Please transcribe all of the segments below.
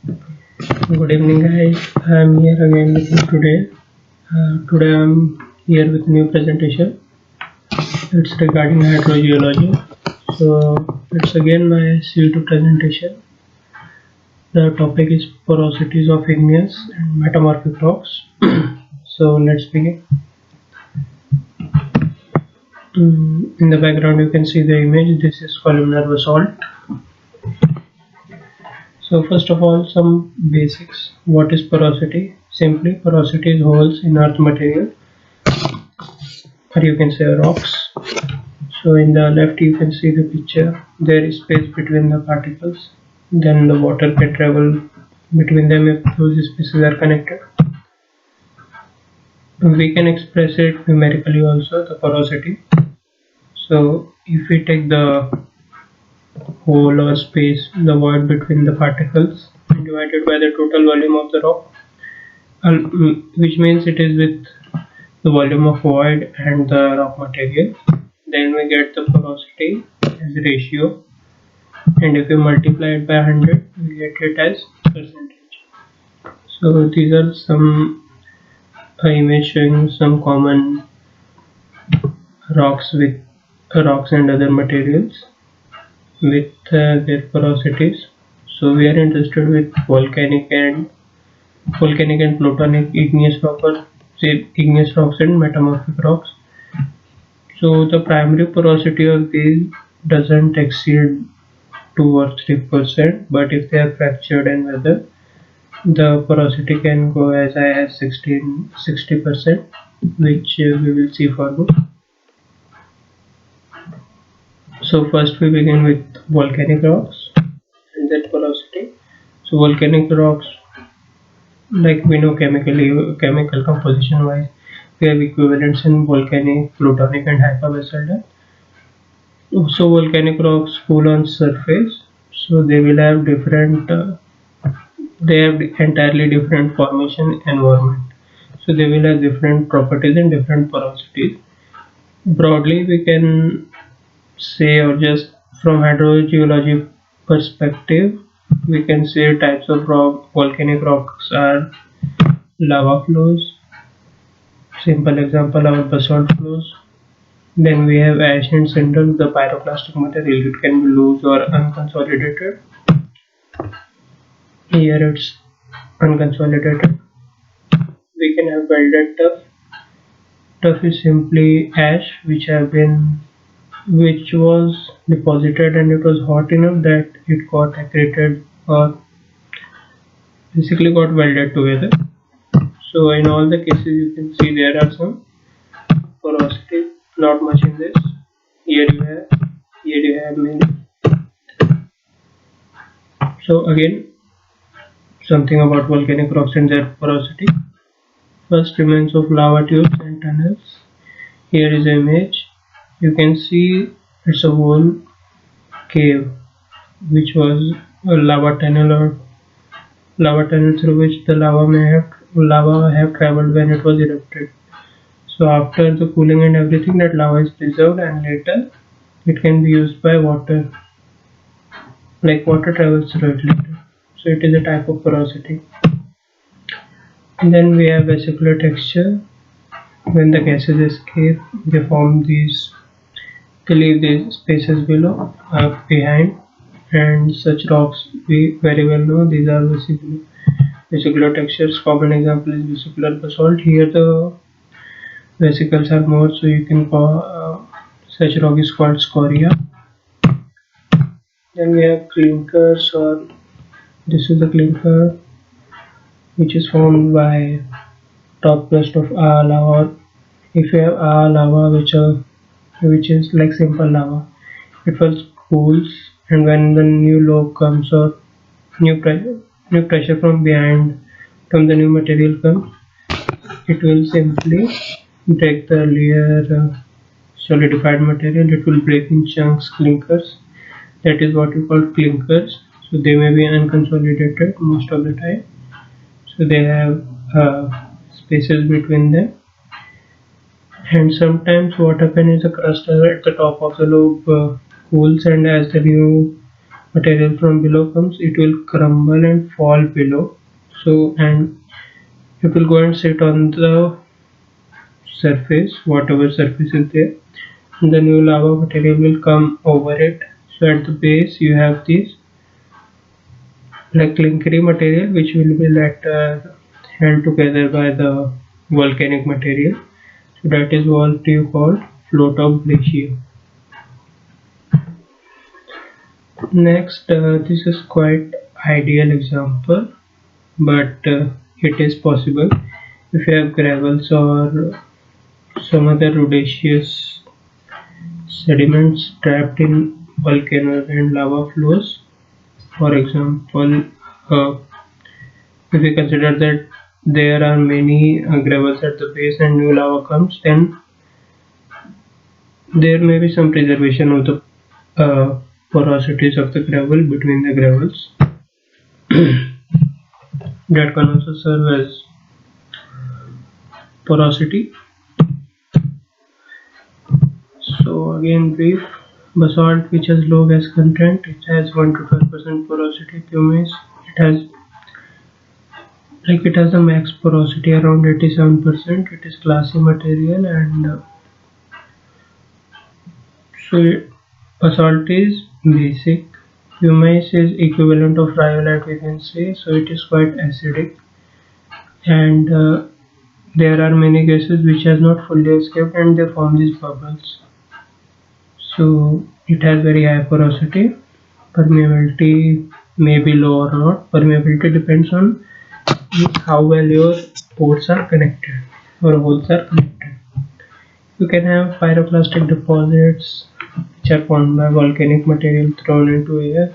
Good evening, guys. I'm here again with you today. Today I'm here with a new presentation. It's regarding hydrogeology. So it's again my CO2 presentation. The topic is porosities of igneous and metamorphic rocks. So let's begin. In the background you can see the image. This is columnar basalt. So first of all, some basics. What is porosity? Simply, porosity is holes in earth material, or you can say rocks. So in the left you can see the picture. There is space between the particles. Then the water can travel between them if those spaces are connected. We can express it numerically also, the porosity. So if we take the hole or space, the void between the particles, and divide it by the total volume of the rock, which means it is with the volume of void and the rock material, then we get the porosity as a ratio, and if we multiply it by 100 we get it as percentage. So these are some image showing some common rocks and other materials with their porosities. So we are interested with volcanic and plutonic igneous rocks and metamorphic rocks. So the primary porosity of these doesn't exceed 2 or 3%, but if they are fractured and weathered, the porosity can go as high as 60%, which we will see further. So first we begin with volcanic rocks and their porosity. So volcanic rocks, like we know chemical composition wise, we have equivalents in volcanic, plutonic and hyperbasalt. So volcanic rocks cool on surface, so they will have they have entirely different formation environment. So they will have different properties and different porosities. Broadly, we can say, or just from hydrogeology perspective, we can say types of volcanic rocks are lava flows. Simple example are basalt flows. Then we have ash and cinder, the pyroclastic material. It can be loose or unconsolidated. Here it's unconsolidated. We can have welded tuff. Tuff is simply ash which was deposited and it was hot enough that it got accreted or basically got welded together. So in all the cases you can see there are some porosity, not much in this. Here you have many. So again, something about volcanic rocks and their porosity. First, remains of lava tubes and tunnels. Here is an image. You can see it's a whole cave which was a lava tunnel through which the lava have traveled when it was erupted. So after the cooling and everything, that lava is preserved and later it can be used by water, like water travels through it later. So it is a type of porosity. And then we have vesicular texture. When the gases escape, they leave these spaces behind, and such rocks we very well know. These are vesicular textures. Common example is vesicular basalt. Here the vesicles are more, so you can call such rock is called scoria. Then we have clinkers, or this is the clinker which is formed by top crust of lava, or if you have lava which is like simple lava, it first cools, and when the new low comes or new pressure from the new material comes, it will simply break the earlier solidified material. It will break in chunks, clinkers. That is what we call clinkers. So they may be unconsolidated most of the time. So they have spaces between them. And sometimes what happens is the crust at the top of the lobe cools, and as the new material from below comes, it will crumble and fall below. So, and it will go and sit on the surface, whatever surface is there, and the new lava material will come over it. So at the base you have this like clinkery material which will be held together by the volcanic material. So that is what you call float of glacier. Next, this is quite ideal example, but it is possible if you have gravels or some other rhodaceous sediments trapped in volcanoes and lava flows. For example, uh, if we consider that there are many gravels at the base and new lava comes, then there may be some preservation of the porosities of the gravel between the gravels. That can also serve as porosity. So again, brief: basalt which has low gas content, it has 1 to 12% porosity. Pumice, it has a max porosity around 87%. It is glassy material, and so basalt is basic. Pumice is equivalent of rhyolite, we can say, so it is quite acidic, and there are many gases which has not fully escaped and they form these bubbles. So it has very high porosity. Permeability may be low or not. Permeability depends on how well your pores are connected or holes are connected. You can have pyroclastic deposits which are formed by volcanic material thrown into air,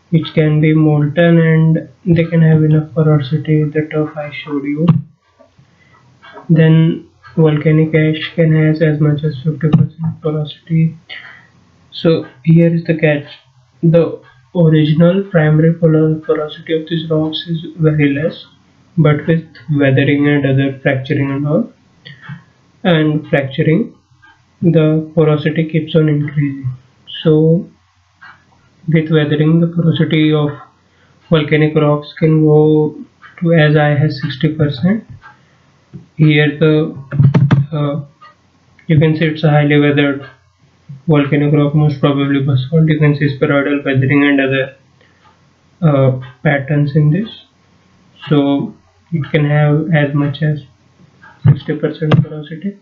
which can be molten and they can have enough porosity, the turf I showed you. Then volcanic ash can have as much as 50% porosity. So here is the catch: the original primary porosity of these rocks is very less, but with weathering and other fracturing and fracturing, the porosity keeps on increasing. So with weathering, the porosity of volcanic rocks can go to as high as 60%. Here uh, you can see it's a highly weathered volcanic rock, most probably basalt. You can see spheroidal weathering and other patterns in this. So it can have as much as 60% porosity.